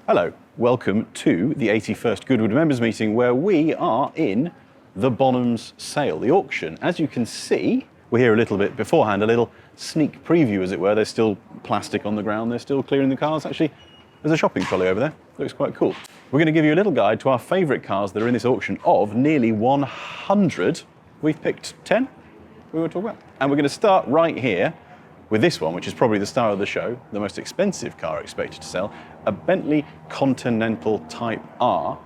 Hello, welcome to the 81st Goodwood Members Meeting, where we are in the Bonhams sale, the auction. As you can see, we're here a little bit beforehand, a little sneak preview as it were. There's still plastic on the ground, they're still clearing the cars. Actually, there's a shopping trolley over there, looks quite cool. We're going to give you a little guide to our favourite cars that are in this auction of nearly 100. We've picked 10 we want to talk about. And we're going to start right here with this one, which is probably the star of the show, the most expensive car expected to sell, a Bentley Continental Type R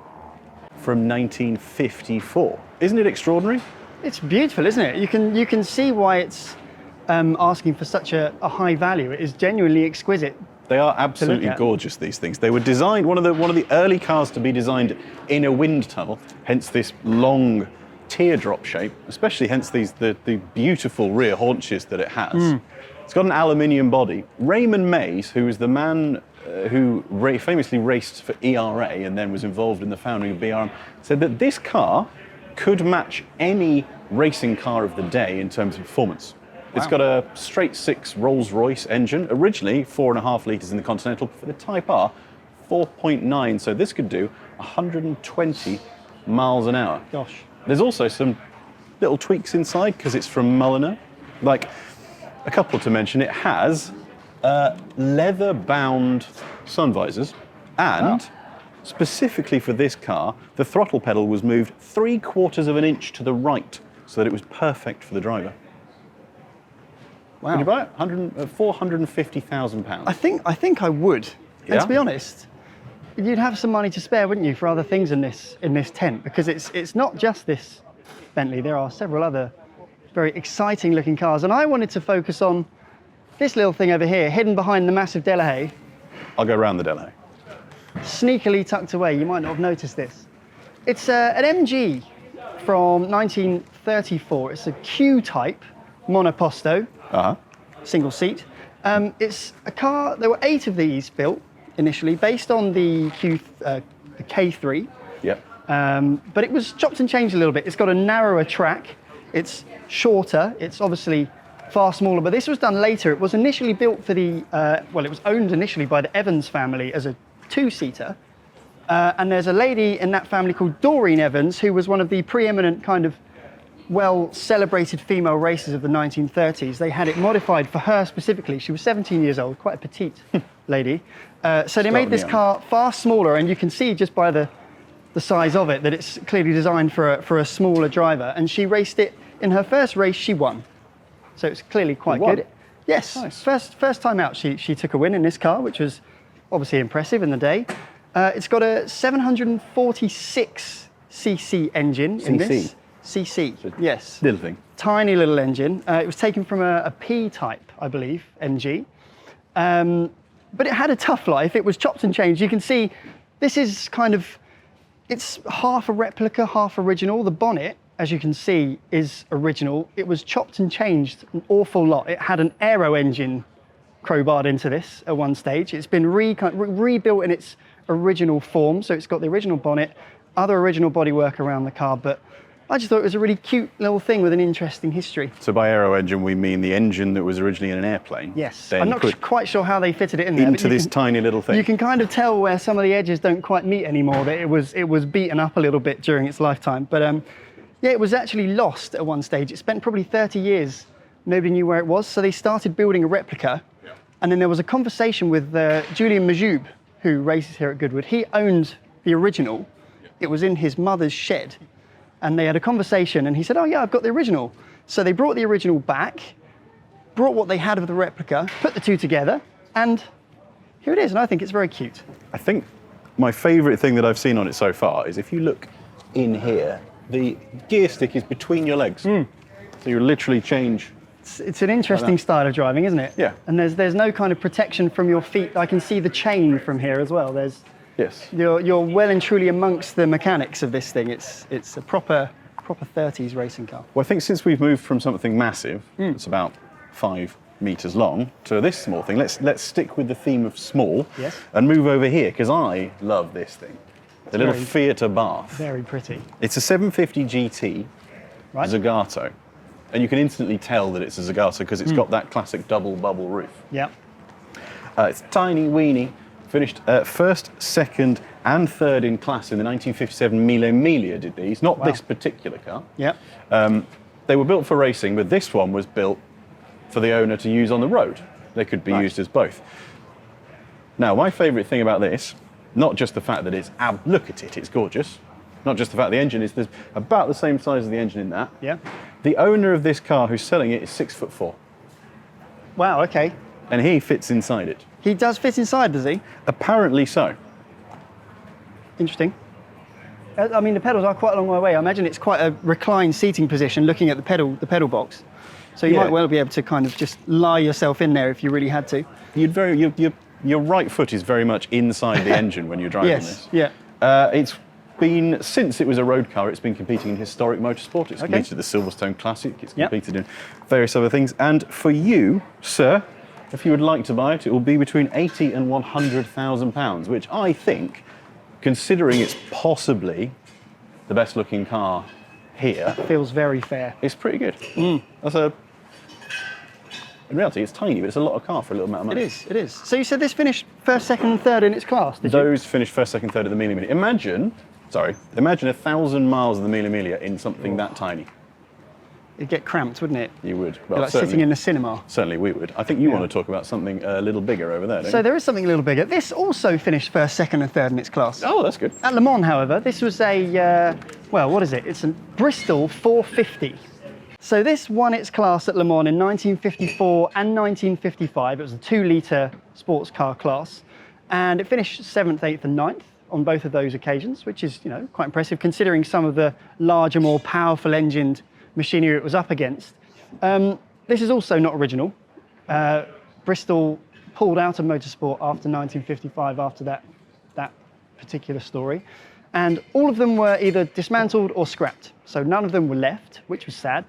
from 1954. Isn't it extraordinary? It's beautiful, isn't it? You can see why it's asking for such a high value. It is genuinely exquisite. They are absolutely gorgeous, these things. They were designed, one of the early cars to be designed in a wind tunnel, hence this long teardrop shape, especially hence the beautiful rear haunches that it has. It's got an aluminium body. Raymond Mays, who was the man who famously raced for ERA and then was involved in the founding of BRM, said that this car could match any racing car of the day in terms of performance. Wow. It's got a straight six Rolls-Royce engine, originally 4.5 litres in the Continental. For the Type R, 4.9, so this could do 120 miles an hour. Gosh. There's also some little tweaks inside because it's from Mulliner. Like, a couple to mention, it has leather-bound sun visors, and specifically for this car, the throttle pedal was moved 3/4 of an inch to the right so that it was perfect for the driver. Wow. Would you buy it? £450,000. I think I would. Yeah? And to be honest, you'd have some money to spare, wouldn't you, for other things in this tent? Because it's not just this Bentley. There are several other very exciting looking cars, and I wanted to focus on this little thing over here, hidden behind the massive Delahaye. I'll go around the Delahaye. Sneakily tucked away. You might not have noticed this. It's an MG from 1934. It's a Q-type monoposto, single seat. It's a car. There were 8 of these built initially, based on the K3. Yep. But it was chopped and changed a little bit. It's got a narrower track. It's shorter. It's obviously far smaller, but this was done later. It was initially built for the, it was owned initially by the Evans family as a 2-seater. And there's a lady in that family called Doreen Evans, who was one of the preeminent kind of well-celebrated female racers of the 1930s. They had it modified for her specifically. She was 17 years old, quite a petite lady. So they made this car far smaller, and you can see just by the size of it that it's clearly designed for a smaller driver. And she raced it in her first race. She won, so it's clearly quite good. Yes, nice. First time out, she took a win in this car, which was obviously impressive in the day. It's got a 746 cc engine in this. CC, yes. Little thing. Tiny little engine. It was taken from a P-type, I believe, MG. But it had a tough life. It was chopped and changed. You can see this is kind of, it's half a replica, half original. The bonnet, as you can see, is original. It was chopped and changed an awful lot. It had an aero engine crowbarred into this at one stage. It's been rebuilt in its original form. So it's got the original bonnet, other original bodywork around the car, but I just thought it was a really cute little thing with an interesting history. So by aero engine, we mean the engine that was originally in an airplane. Yes. I'm not quite sure how they fitted it in there. Into this tiny little thing. You can kind of tell where some of the edges don't quite meet anymore, that it was beaten up a little bit during its lifetime. But yeah, it was actually lost at one stage. It spent probably 30 years. Nobody knew where it was. So they started building a replica. Yeah. And then there was a conversation with Julian Majoub, who races here at Goodwood. He owned the original. Yeah. It was in his mother's shed. And they had a conversation, and he said, oh yeah, I've got the original. So they brought the original back, brought what they had of the replica, put the two together, and here it is, and I think it's very cute. I think my favourite thing that I've seen on it so far is if you look in here, the gear stick is between your legs. So you literally change. It's an interesting style of driving, isn't it? Yeah. And there's no kind of protection from your feet. I can see the chain from here as well. Yes. You're well and truly amongst the mechanics of this thing. It's a proper 30s racing car. Well, I think since we've moved from something massive, it's about 5 metres long, to this small thing, let's stick with the theme of small. Yes. And move over here, because I love this thing. The little Fiat Abarth. Very pretty. It's a 750 GT Zagato. And you can instantly tell that it's a Zagato because it's got that classic double bubble roof. Yep. It's tiny, weeny, Finished first, second, and third in class in the 1957 Mille Miglia. Did these? Not this particular car. Yeah. They were built for racing, but this one was built for the owner to use on the road. They could be used as both. Now, my favourite thing about this, not just the fact that it's look at it, it's gorgeous. Not just the fact the engine is about the same size as the engine in that. Yeah. The owner of this car who's selling it is 6'4". Wow. Okay. And he fits inside it. He does fit inside, does he? Apparently so. Interesting. I mean, the pedals are quite a long way away. I imagine it's quite a reclined seating position looking at the pedal box. So you might well be able to kind of just lie yourself in there if you really had to. Your right foot is very much inside the engine when you're driving this. Yeah. It's been, since it was a road car, it's been competing in historic motorsport. It's competed in the Silverstone Classic. It's competed in various other things. And for you, sir, if you would like to buy it, it will be between £80,000 and £100,000, which I think, considering it's possibly the best looking car here, feels very fair. It's pretty good. In reality, it's tiny, but it's a lot of car for a little amount of money. It is. So you said this finished first, second, and third in its class, did you? Those finished first, second, third of the Mille Miglia. Imagine 1,000 miles of the Mille Miglia in something that tiny. It'd get cramped, wouldn't it? You would. Well, like sitting in the cinema. Certainly we would. I think you want to talk about something a little bigger over there, don't you? There is something a little bigger. This also finished first, second, and third in its class. Oh, that's good. At Le Mans, however, this was a, what is it? It's a Bristol 450. So this won its class at Le Mans in 1954 and 1955. It was a 2-litre sports car class. And it finished 7th, 8th and 9th on both of those occasions, which is, quite impressive considering some of the larger, more powerful engined machinery it was up against. This is also not original. Bristol pulled out of motorsport after 1955, after that particular story. And all of them were either dismantled or scrapped. So none of them were left, which was sad.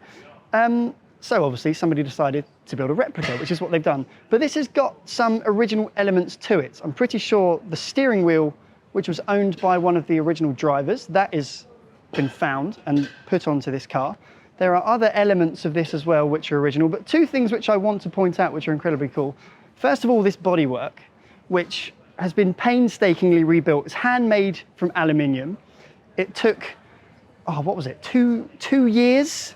So obviously somebody decided to build a replica, which is what they've done. But this has got some original elements to it. I'm pretty sure the steering wheel, which was owned by one of the original drivers, that has been found and put onto this car. There are other elements of this as well which are original, but two things which I want to point out which are incredibly cool. First of all, this bodywork, which has been painstakingly rebuilt. It's handmade from aluminium. It took, what was it, two years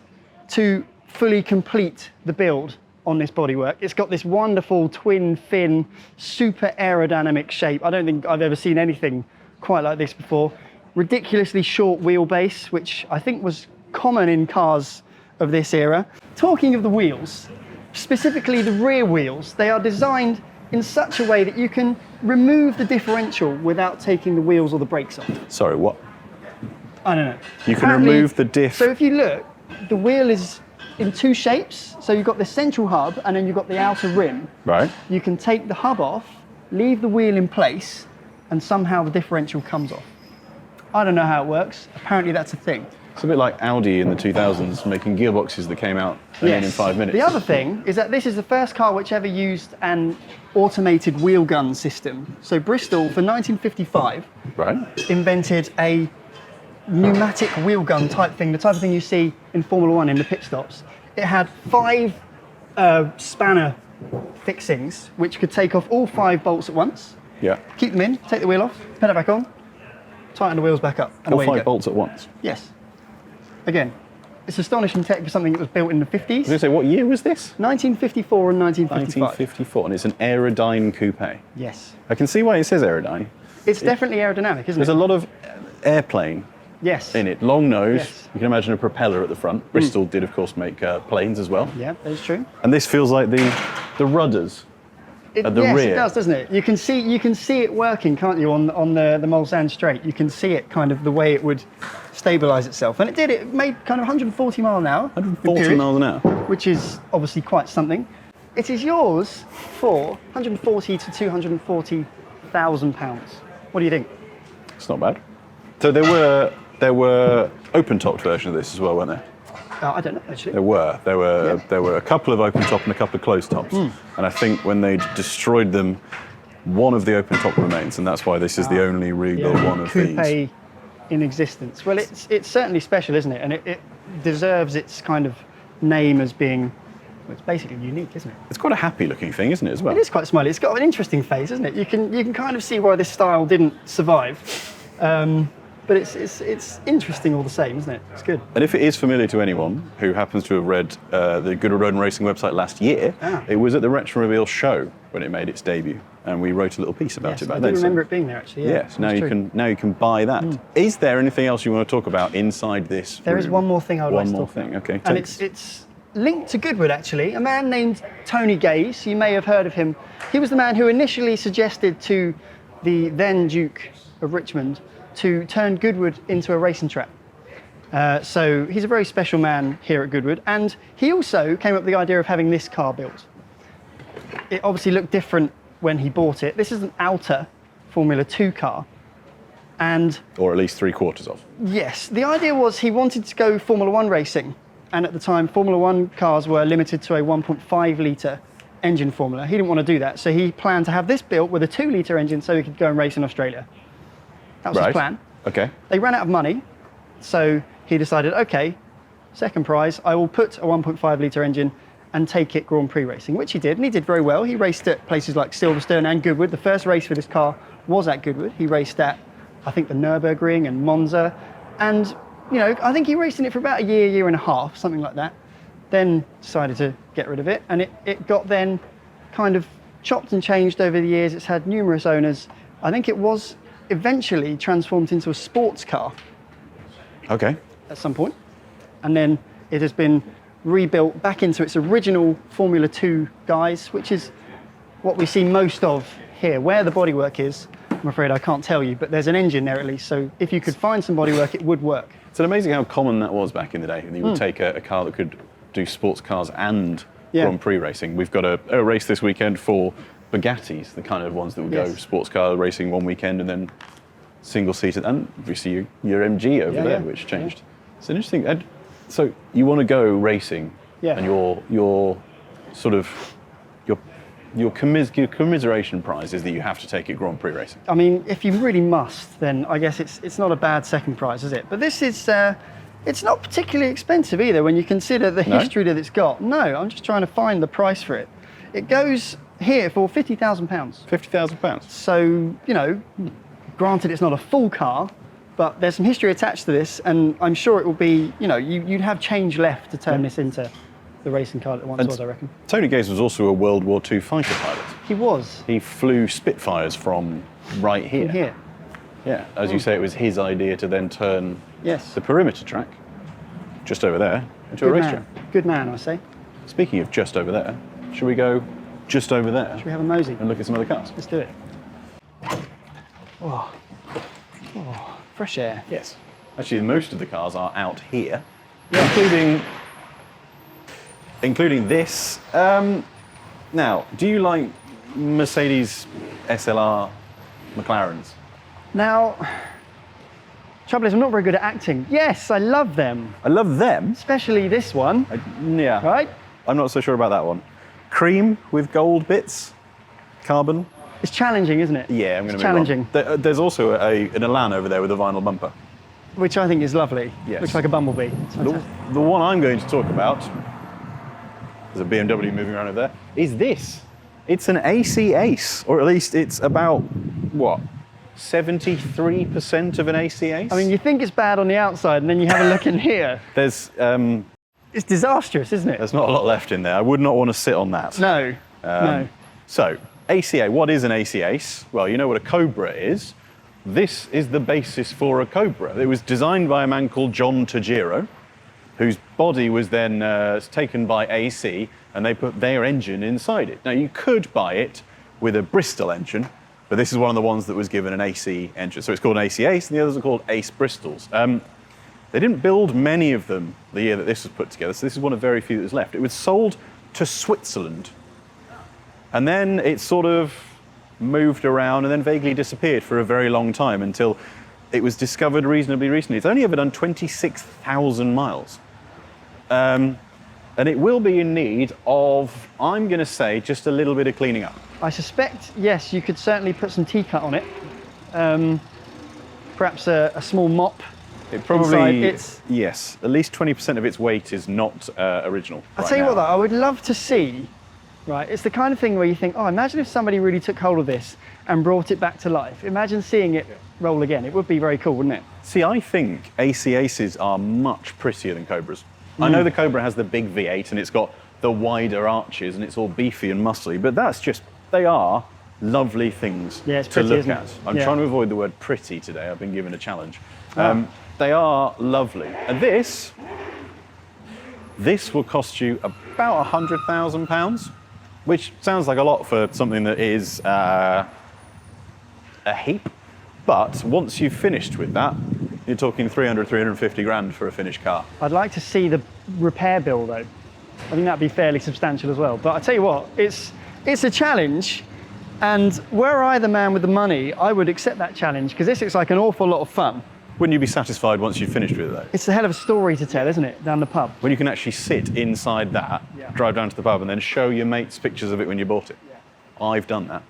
to fully complete the build on this bodywork. It's got this wonderful twin fin, super aerodynamic shape. I don't think I've ever seen anything quite like this before. Ridiculously short wheelbase, which I think was common in cars of this era. Talking of the wheels, specifically the rear wheels, they are designed in such a way that you can remove the differential without taking the wheels or the brakes off. Sorry, what? I don't know. You can remove the diff. So if you look, the wheel is in two shapes. So you've got the central hub and then you've got the outer rim. Right. You can take the hub off, leave the wheel in place, and somehow the differential comes off. I don't know how it works. Apparently that's a thing. It's a bit like Audi in the 2000s making gearboxes that came out in 5 minutes. The other thing is that this is the first car which ever used an automated wheel gun system. So Bristol, for 1955, invented a pneumatic wheel gun type thing, the type of thing you see in Formula One in the pit stops. It had 5 spanner fixings which could take off all 5 bolts at once. Yeah. Keep them in, take the wheel off, put it back on, tighten the wheels back up, and all away you 5 go. bolts at once? Yes. Again, it's astonishing tech for something that was built in the 50s. I was going to say, what year was this? 1954 and 1955. 1954, and it's an Aerodyne coupe. Yes. I can see why it says Aerodyne. It's definitely aerodynamic, isn't it? There's a lot of airplane in it. Long nose. Yes. You can imagine a propeller at the front. Bristol did, of course, make planes as well. Yeah, that is true. And this feels like the rudders at the rear. Yes, it does, doesn't it? You can see it working, can't you, on the Mulsanne straight? You can see it kind of the way it would stabilise itself. And it did. It made kind of 140 mile an hour. 140 miles an hour. Which is obviously quite something. It is yours for 140 to 240,000 pounds. What do you think? It's not bad. So there were open-topped versions of this as well, weren't there? I don't know, actually. There were a couple of open top and a couple of closed tops. And I think when they destroyed them, one of the open top remains, and that's why this is the only rebuilt one of these. Coupe in existence. Well, it's certainly special, isn't it? And it deserves its kind of name as being It's basically unique, isn't it? It's quite a happy-looking thing, isn't it, as well? It is quite smiley. It's got an interesting face, isn't it? You can kind of see why this style didn't survive. But it's interesting all the same, isn't it? It's good. And if it is familiar to anyone who happens to have read the Goodwood Road and Racing website last year, it was at the Retromobile show when it made its debut, and we wrote a little piece about it back then. I do remember it being there, actually. Yeah, yes, now you can buy that. Is there anything else you want to talk about inside this room? There is one more thing I would like to talk about. Okay. And it's linked to Goodwood, actually. A man named Tony Gaze, you may have heard of him. He was the man who initially suggested to the then Duke of Richmond to turn Goodwood into a racing track. So he's a very special man here at Goodwood, and he also came up with the idea of having this car built. It obviously looked different when he bought it. This is an outer Formula 2 car, and... Or at least 3/4 of. Yes, the idea was he wanted to go Formula 1 racing, and at the time Formula 1 cars were limited to a 1.5 litre engine formula. He didn't want to do that, so he planned to have this built with a 2 litre engine so he could go and race in Australia. That was his plan. Okay. They ran out of money, so he decided, okay, second prize, I will put a 1.5 litre engine and take it Grand Prix racing, which he did, and he did very well. He raced at places like Silverstone and Goodwood. The first race for this car was at Goodwood. He raced at, I think, the Nürburgring and Monza, and I think he raced in it for about a year and a half, something like that. Then decided to get rid of it, and it got then kind of chopped and changed over the years. It's had numerous owners. I think it was eventually transformed into a sports car. Okay. At some point. And then it has been rebuilt back into its original Formula 2 guise, which is what we see most of here. Where the bodywork is, I'm afraid I can't tell you, but there's an engine there at least, so if you could find some bodywork, it would work. It's amazing how common that was back in the day. You would take a car that could do sports cars and Grand Prix racing. We've got a race this weekend for Bugattis, the kind of ones that would go sports car racing one weekend and then single-seated, and obviously your MG over there, which changed. It's an interesting. And so you want to go racing, and your sort of your commiseration prize is that you have to take it Grand Prix racing. I mean, if you really must, then I guess it's not a bad second prize, is it? But this is. It's not particularly expensive either when you consider the history that it's got. No, I'm just trying to find the price for it. It goes here for £50,000. £50,000. So, granted it's not a full car, but there's some history attached to this, and I'm sure it will be, you'd have change left to turn this into the racing car that it once was, I reckon. Tony Gaze was also a World War II fighter pilot. He was. He flew Spitfires from right here. From here. Yeah, as you say, it was his idea to then turn the perimeter track, just over there, into a racetrack. Good man, I say. Speaking of just over there, should we go just over there? Should we have a mosey? And look at some other cars? Let's do it. Oh, fresh air. Yes. Actually, most of the cars are out here, including this. Now, do you like Mercedes SLR McLarens? Now, trouble is, I'm not very good at acting. Yes, I love them. I love them? Especially this one. Yeah. Right? I'm not so sure about that one. Cream with gold bits, carbon. It's challenging, isn't it? Yeah, I'm going to be challenging. There's also an Elan over there with a vinyl bumper. Which I think is lovely. Yes. Looks like a bumblebee. The one I'm going to talk about, there's a BMW moving around over there, is this. It's an AC Ace, or at least it's about, what, 73% of an AC Ace? I mean, you think it's bad on the outside, and then you have a look in here. There's... it's disastrous, isn't it? There's not a lot left in there. I would not want to sit on that. No, no. So, ACA, what is an AC Ace? Well, you know what a Cobra is. This is the basis for a Cobra. It was designed by a man called John Tajiro, whose body was then taken by AC, and they put their engine inside it. Now, you could buy it with a Bristol engine, but this is one of the ones that was given an AC engine. So it's called an AC Ace, and the others are called Ace Bristols. They didn't build many of them the year that this was put together, so this is one of very few that was left. It was sold to Switzerland, and then it sort of moved around and then vaguely disappeared for a very long time until it was discovered reasonably recently. It's only ever done 26,000 miles. And it will be in need of, I'm going to say, just a little bit of cleaning up. I suspect, yes, you could certainly put some T-cut on it. Perhaps a small mop It probably, inside. yes, at least 20% of its weight is not original. I'll tell you what though, I would love to see, right, it's the kind of thing where you think, oh, imagine if somebody really took hold of this and brought it back to life. Imagine seeing it roll again. It would be very cool, wouldn't it? See, I think AC-Aces are much prettier than Cobras. I know the Cobra has the big V8 and it's got the wider arches and it's all beefy and muscly, but that's just, they are lovely things to look at. I'm trying to avoid the word pretty today. I've been given a challenge. They are lovely. And this will cost you about £100,000, which sounds like a lot for something that is a heap. But once you've finished with that, you're talking 300, 350 grand for a finished car. I'd like to see the repair bill though. I think that'd be fairly substantial as well. But I tell you what, it's a challenge, and were I the man with the money, I would accept that challenge because this looks like an awful lot of fun. Wouldn't you be satisfied once you've finished with it though? It's a hell of a story to tell, isn't it, down the pub? When you can actually sit inside that, drive down to the pub and then show your mates pictures of it when you bought it. Yeah. I've done that.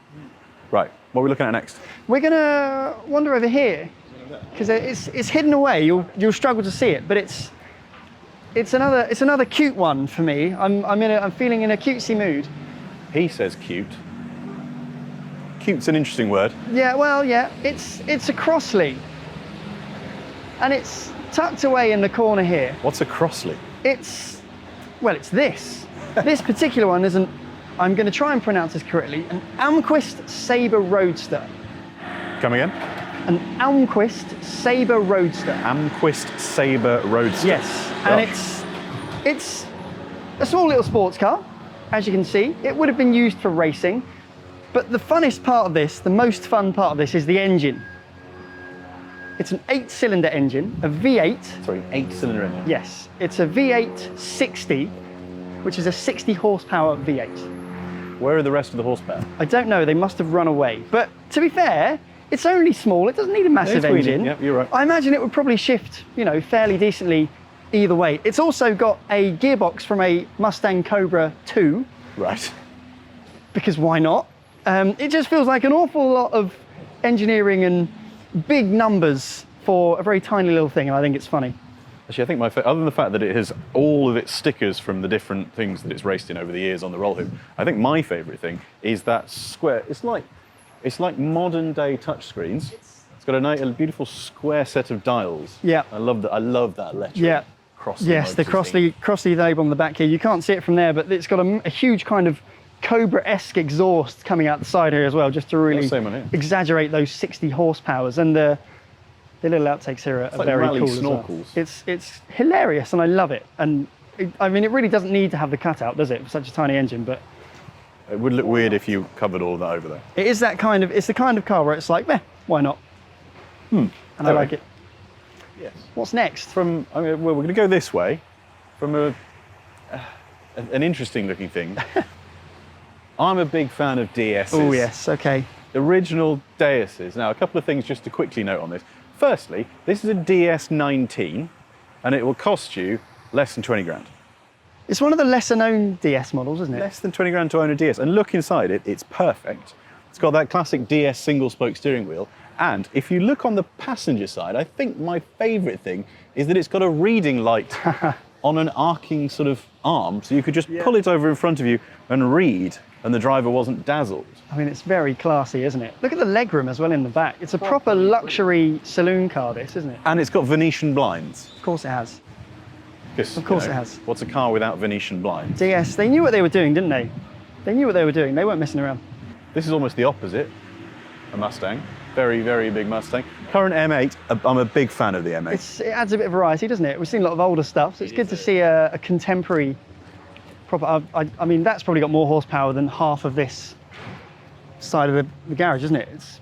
Right, what are we looking at next? We're gonna wander over here because it's hidden away. You'll struggle to see it, but it's another cute one for me. I'm feeling in a cutesy mood. He says cute. Cute's an interesting word. Yeah, well, yeah. It's a Crossley, and it's tucked away in the corner here. What's a Crossley? It's this. This particular one isn't. I'm going to try and pronounce this correctly. An Almquist Sabre Roadster. Come again? An Almquist Sabre Roadster. Almquist Sabre Roadster. Yes, and it's a small little sports car, as you can see. It would have been used for racing, but the funnest part of this, the most fun part of this, is the engine. It's an 8-cylinder engine, a V8. Sorry, 8-cylinder engine. Yes, it's a V8 60, which is a 60 horsepower V8. Where are the rest of the horsepower? I don't know, they must have run away. But to be fair, it's only small, it doesn't need a massive engine. Yeah, you're right. I imagine it would probably shift, fairly decently either way. It's also got a gearbox from a Mustang Cobra 2. Right. Because why not? It just feels like an awful lot of engineering and big numbers for a very tiny little thing, and I think it's funny. Actually, I think other than the fact that it has all of its stickers from the different things that it's raced in over the years on the roll hoop, I think my favourite thing is that square. It's like modern day touchscreens. It's got a beautiful square set of dials. Yeah. I love that. I love that lettering. Yeah. Crossley yes, the Crossley label on the back here. You can't see it from there, but it's got a huge kind of Cobra-esque exhaust coming out the side here as well, just to really exaggerate those 60 horsepowers. And the little outtakes here are very cool as well. It's hilarious, and I love it. And it really doesn't need to have the cutout, does it, for such a tiny engine? But it would look weird if you covered all of that over there. It is that kind of. It's the kind of car where it's like, meh, why not? And I like it. Yes. What's next? Well, we're going to go this way, from an interesting looking thing. I'm a big fan of DSs. Oh yes, okay. Original Deuses. Now, a couple of things just to quickly note on this. Firstly, this is a DS19, and it will cost you less than 20 grand. It's one of the lesser known DS models, isn't it? Less than 20 grand to own a DS. And look inside it, it's perfect. It's got that classic DS single spoke steering wheel. And if you look on the passenger side, I think my favourite thing is that it's got a reading light on an arcing sort of arm. So you could just pull it over in front of you and read, and the driver wasn't dazzled. I mean, it's very classy, isn't it? Look at the legroom as well in the back. It's a proper luxury saloon car, this, isn't it? And it's got Venetian blinds. Of course it has. Of course it has. What's a car without Venetian blinds? DS, they knew what they were doing, didn't they? They knew what they were doing. They weren't messing around. This is almost the opposite. A Mustang. Very, very big Mustang. Current M8, I'm a big fan of the M8. It adds a bit of variety, doesn't it? We've seen a lot of older stuff, so it's good to see a contemporary proper. I mean, that's probably got more horsepower than half of this side of the garage, isn't it? It's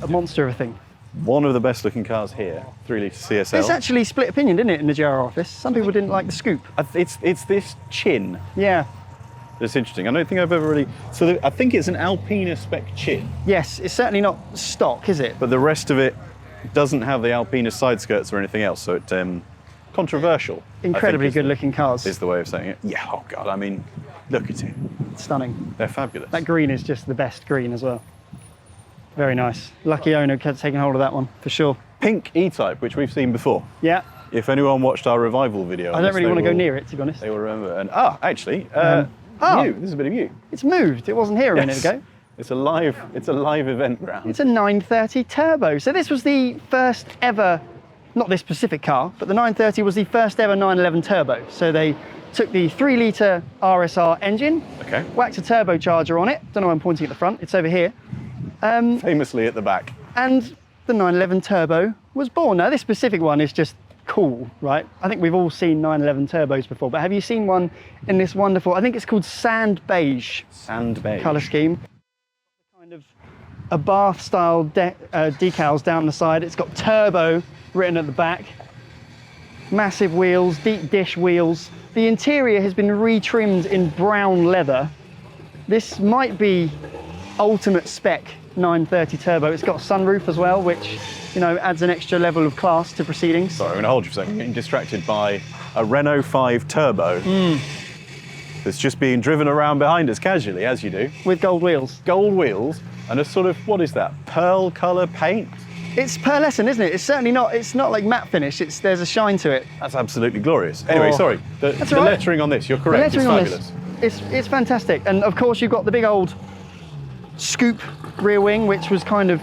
a monster of a thing. One of the best looking cars here, 3-litre CSL. It's actually split opinion, didn't it, in the JR office? Some people didn't like the scoop. It's this chin. Yeah. That's interesting. I don't think I've ever really... So I think it's an Alpina spec chin. Yes, it's certainly not stock, is it? But the rest of it doesn't have the Alpina side skirts or anything else, so it's controversial. Incredibly good looking cars. Is the way of saying it. Yeah, oh God, I mean, look at it. Stunning. They're fabulous. That green is just the best green as well. Very nice. Lucky owner taking hold of that one, for sure. Pink E-Type, which we've seen before. Yeah. If anyone watched our revival video, I don't really want to go near it, to be honest. They will remember. And actually, you. This is a bit of you. It's moved. It wasn't here a minute ago. It's a live event ground. It's a 930 turbo. So this was the first ever, not this specific car, but the 930 was the first ever 911 turbo. So they took the 3-litre RSR engine, whacked a turbocharger on it. Don't know why I'm pointing at the front. It's over here. Famously at the back. And the 911 turbo was born. Now this specific one is just cool, right? I think we've all seen 911 turbos before, but have you seen one in this wonderful, I think it's called sand beige. Sand beige. Colour scheme. Kind of Abarth style decals down the side. It's got turbo written at the back. Massive wheels, deep dish wheels. The interior has been retrimmed in brown leather. This might be ultimate spec 930 turbo. It's got a sunroof as well, which, you know, adds an extra level of class to proceedings. Sorry, I'm going to hold you for a second. I'm getting distracted by a Renault 5 Turbo that's just being driven around behind us casually, as you do. With gold wheels. Gold wheels and a sort of, what is that, pearl colour paint? It's pearlescent, isn't it? It's certainly not, it's not like matte finish, there's a shine to it. That's absolutely glorious. Anyway, sorry, the right. lettering on this, you're correct, it's fabulous. It's fantastic. And of course you've got the big old scoop rear wing, which was kind of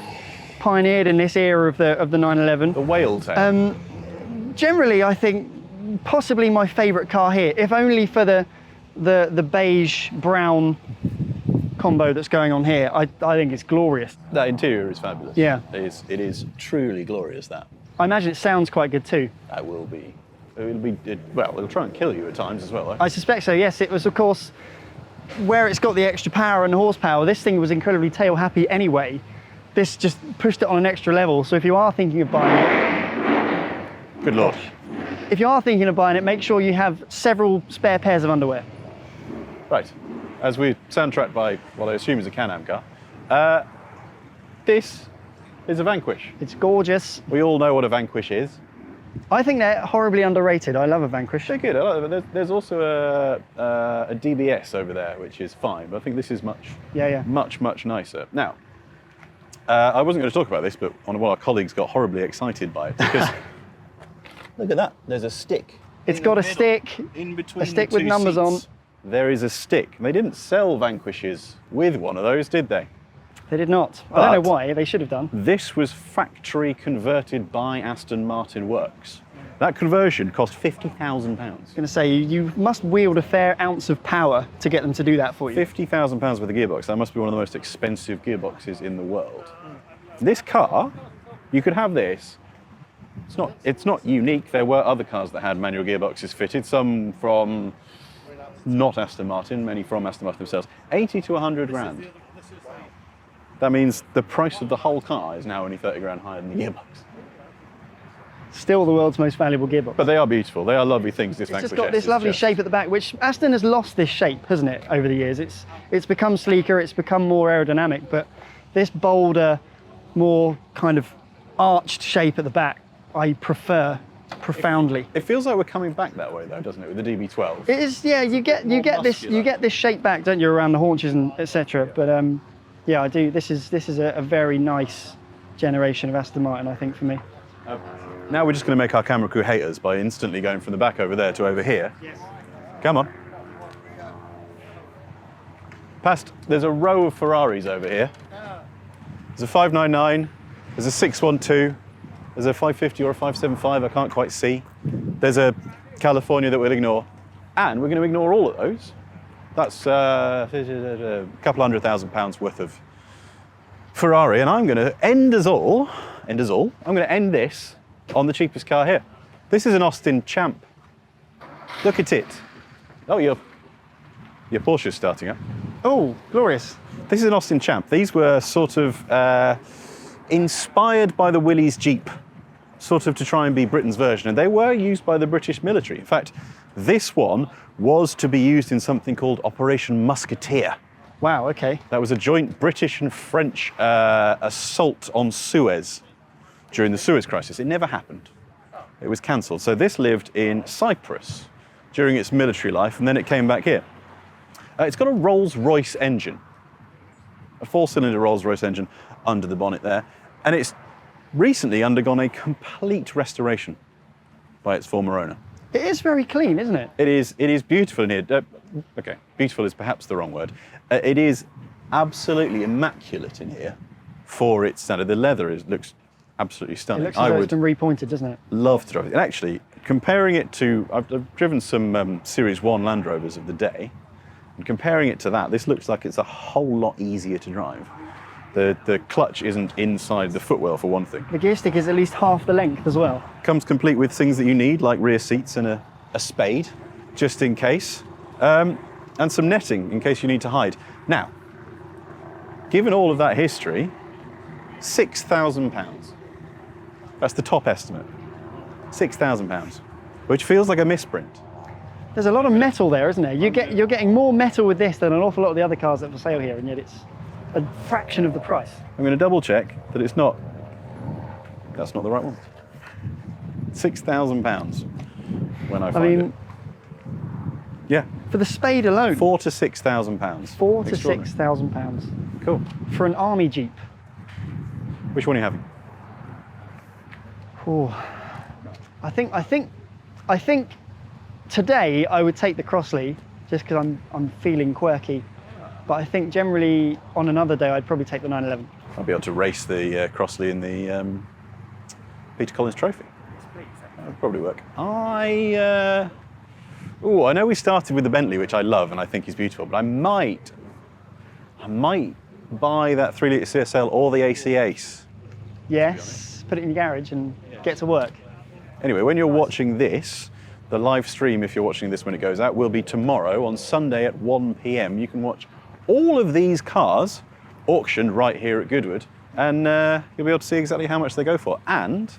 pioneered in this era of the 911. The whale tail. Generally, I think possibly my favourite car here, if only for the beige brown combo that's going on here. I think it's glorious. That interior is fabulous. Yeah. It is truly glorious, that. I imagine it sounds quite good too. That will be. It'll try and kill you at times as well. Right? I suspect so, yes. It was, of course, where it's got the extra power and horsepower, this thing was incredibly tail happy anyway. This just pushed it on an extra level. So if you are thinking of buying it... Good Lord. If you are thinking of buying it, make sure you have several spare pairs of underwear. Right. As we soundtracked by what I assume is a Can-Am car, this is a Vanquish. It's gorgeous. We all know what a Vanquish is. I think they're horribly underrated. I love a Vanquish. They're good. I like them. There's also a DBS over there, which is fine, but I think this is much nicer. Now, I wasn't going to talk about this, but one of our colleagues got horribly excited by it because look at that. There's a stick. It's got a stick. In between a stick with numbers on. There is a stick. They didn't sell Vanquishes with one of those, did they? They did not. I don't know why. They should have done. This was factory converted by Aston Martin Works. That conversion cost £50,000. I was going to say, you must wield a fair ounce of power to get them to do that for you. £50,000 worth of gearbox. That must be one of the most expensive gearboxes in the world. This car, you could have this. It's not unique. There were other cars that had manual gearboxes fitted, some from not Aston Martin, many from Aston Martin themselves. 80 to 100 grand. That means the price of the whole car is now only 30 grand higher than the gearbox. Still the world's most valuable gearbox. But they are beautiful. They are lovely things, this Vanquish S. It's just got this lovely shape at the back, which Aston has lost this shape, hasn't it, over the years? It's become sleeker, it's become more aerodynamic, but this bolder, more kind of arched shape at the back, I prefer profoundly. It feels like we're coming back that way though, doesn't it, with the DB12? It is, yeah, you get this shape back, don't you, around the haunches and etc. But yeah, I do. This is a very nice generation of Aston Martin, I think, for me. Now we're just going to make our camera crew hate us by instantly going from the back over there to over here. Yes. Come on. There's a row of Ferraris over here. There's a 599, there's a 612, there's a 550 or a 575, I can't quite see. There's a California that we'll ignore. And we're going to ignore all of those. That's a couple £100,000 worth of Ferrari, and I'm going to end us all, I'm going to end this on the cheapest car here. This is an Austin Champ. Look at it. Oh, your Porsche's starting up. Oh, glorious. This is an Austin Champ. These were sort of inspired by the Willys Jeep, sort of to try and be Britain's version, and they were used by the British military. In fact, this one was to be used in something called Operation Musketeer. Wow, okay. That was a joint British and French assault on Suez during the Suez Crisis. It never happened. It was cancelled. So this lived in Cyprus during its military life, and then it came back here. It's got a Rolls-Royce engine, a 4-cylinder Rolls-Royce engine. under the bonnet there. And it's recently undergone a complete restoration by its former owner. It is very clean, isn't it? It is beautiful in here. Okay, beautiful is perhaps the wrong word. It is absolutely immaculate in here for its standard. The leather looks absolutely stunning. It looks as though it's been repointed, doesn't it? Love to drive it. And actually, comparing it to, I've driven some Series 1 Land Rovers of the day, and comparing it to that, this looks like it's a whole lot easier to drive. The clutch isn't inside the footwell, for one thing. The gear stick is at least half the length as well. Comes complete with things that you need, like rear seats and a spade, just in case, and some netting in case you need to hide. Now, given all of that history, £6,000. That's the top estimate. £6,000, which feels like a misprint. There's a lot of metal there, isn't there? You're getting more metal with this than an awful lot of the other cars that are for sale here, and yet it's a fraction of the price. I'm going to double check that that's not the right one. £6,000 when I find it. Yeah. For the spade alone. £4,000 to £6,000. £4,000 to £6,000. Cool. For an army Jeep. Which one are you having? Oh, I think today I would take the Crossley just because I'm feeling quirky. But I think generally on another day I'd probably take the 911. I'll be able to race the Crossley in the Peter Collins Trophy. That would probably work. I know we started with the Bentley, which I love and I think is beautiful, but I might buy that 3-litre CSL or the AC Ace. Yes, put it in your garage and get to work. Anyway, when you're watching this, the live stream, if you're watching this when it goes out, will be tomorrow on Sunday at 1 p.m. You can watch all of these cars auctioned right here at Goodwood, and you'll be able to see exactly how much they go for. And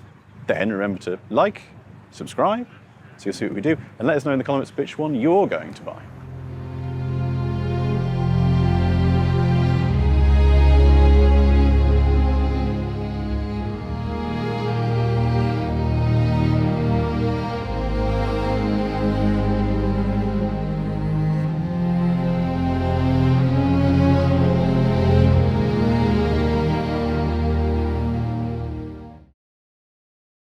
then remember to like, subscribe, so you'll see what we do, and let us know in the comments which one you're going to buy.